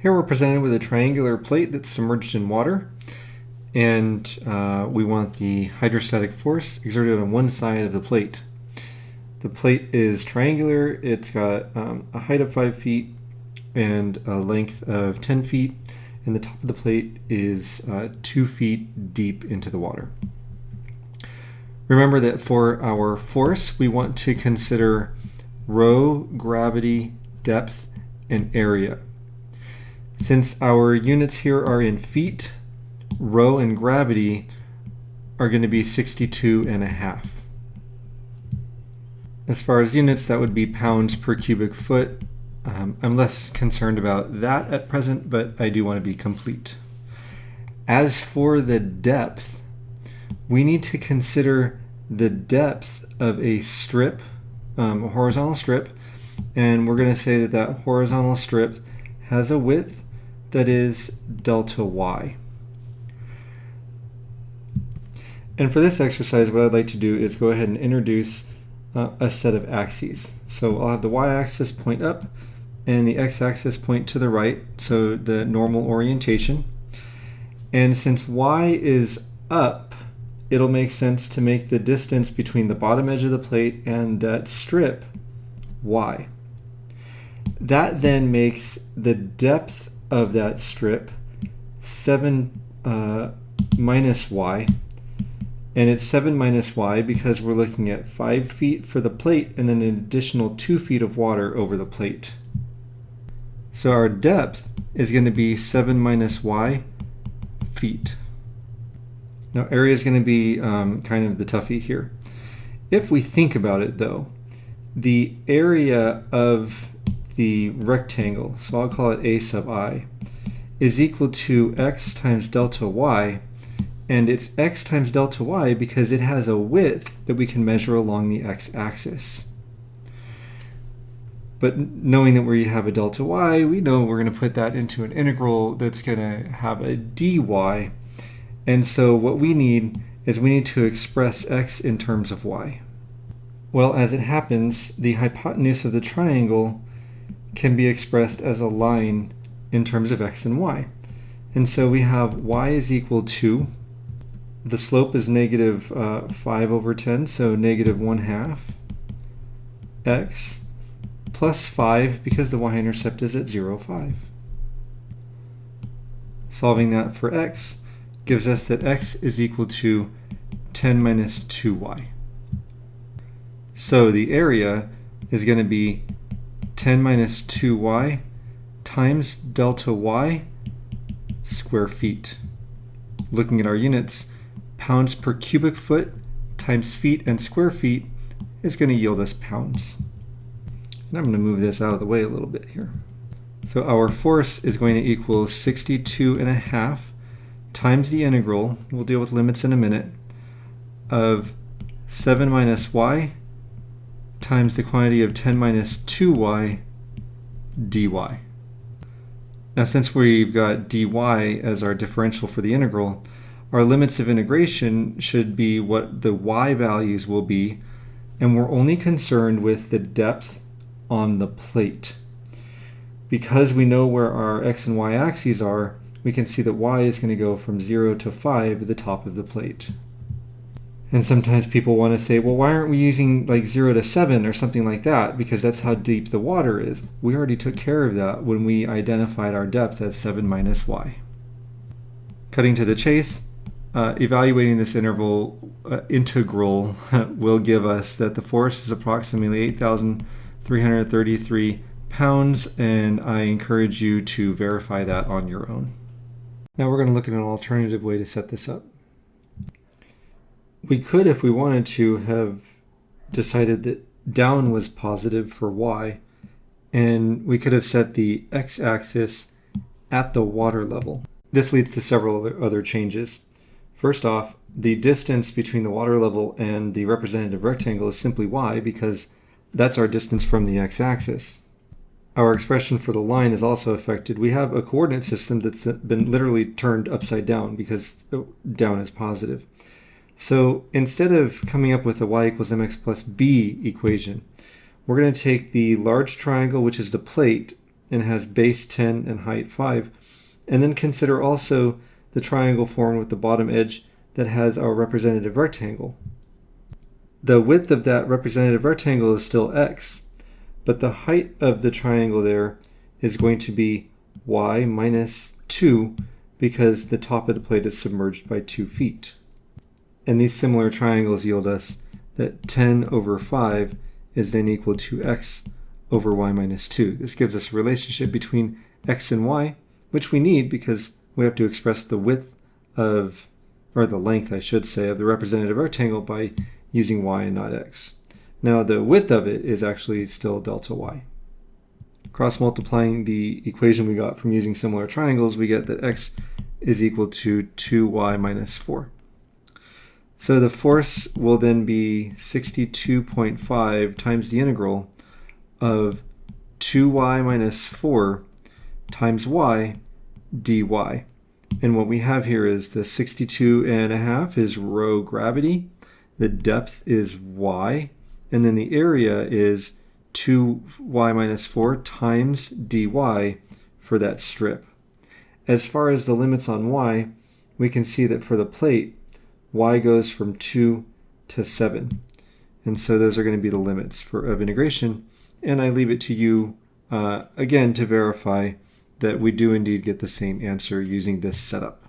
Here we're presented with a triangular plate that's submerged in water, and we want the hydrostatic force exerted on one side of the plate. The plate is triangular. It's got a height of 5 feet and a length of 10 feet, and the top of the plate is 2 feet deep into the water. Remember that for our force, we want to consider rho, gravity, depth, and area. Since our units here are in feet, rho and gravity are going to be 62.5. As far as units, that would be pounds per cubic foot. I'm less concerned about that at present, but I do want to be complete. As for the depth, we need to consider the depth of a strip, a horizontal strip, and we're going to say that that horizontal strip has a width that is delta y. And for this exercise, what I'd like to do is go ahead and introduce a set of axes. So I'll have the y-axis point up and the x-axis point to the right, so the normal orientation. And since y is up, it'll make sense to make the distance between the bottom edge of the plate and that strip y. That then makes the depth of that strip 7 minus y, and it's 7 minus y because we're looking at 5 feet for the plate and then an additional 2 feet of water over the plate. So our depth is going to be 7 minus y feet. Now area is going to be kind of the toughie here. If we think about it though, the area of the rectangle, so I'll call it a sub I, is equal to x times delta y, and it's x times delta y because it has a width that we can measure along the x-axis. But knowing that we have a delta y, we know we're going to put that into an integral that's going to have a dy, and so what we need is we need to express x in terms of y. Well, as it happens, the hypotenuse of the triangle can be expressed as a line in terms of x and y. And so we have y is equal to, the slope is negative 5 over 10, so negative 1/2, x, plus 5 because the y-intercept is at 0, 5. Solving that for x gives us that x is equal to 10 minus 2y. So the area is going to be 10 minus 2y times delta y square feet. Looking at our units, pounds per cubic foot times feet and square feet is going to yield us pounds. And I'm going to move this out of the way a little bit here. So our force is going to equal 62.5 times the integral, we'll deal with limits in a minute, of 7 minus y times the quantity of 10 minus 2y dy. Now since we've got dy as our differential for the integral, our limits of integration should be what the y values will be, and we're only concerned with the depth on the plate. Because we know where our x and y axes are, we can see that y is going to go from 0 to 5 at the top of the plate. And sometimes people want to say, well, why aren't we using like 0 to 7 or something like that? Because that's how deep the water is. We already took care of that when we identified our depth as 7 minus y. Cutting to the chase, evaluating this integral will give us that the force is approximately 8,333 pounds, and I encourage you to verify that on your own. Now we're going to look at an alternative way to set this up. We could, if we wanted to, have decided that down was positive for y, and we could have set the x-axis at the water level. This leads to several other changes. First off, the distance between the water level and the representative rectangle is simply y because that's our distance from the x-axis. Our expression for the line is also affected. We have a coordinate system that's been literally turned upside down because down is positive. So instead of coming up with a y equals mx plus b equation, we're going to take the large triangle, which is the plate, and has base 10 and height 5. And then consider also the triangle formed with the bottom edge that has our representative rectangle. The width of that representative rectangle is still x, but the height of the triangle there is going to be y minus 2 because the top of the plate is submerged by 2 feet. And these similar triangles yield us that 10 over 5 is then equal to x over y minus 2. This gives us a relationship between x and y, which we need because we have to express the width of, or the length I should say, of the representative rectangle by using y and not x. Now the width of it is actually still delta y. Cross multiplying the equation we got from using similar triangles, we get that x is equal to 2y minus 4. So the force will then be 62.5 times the integral of 2y minus 4 times y dy. And what we have here is the 62.5 is rho gravity, the depth is y, and then the area is 2y minus 4 times dy for that strip. As far as the limits on y, we can see that for the plate, y goes from 2 to 7. And so those are going to be the limits of integration. And I leave it to you, again, to verify that we do indeed get the same answer using this setup.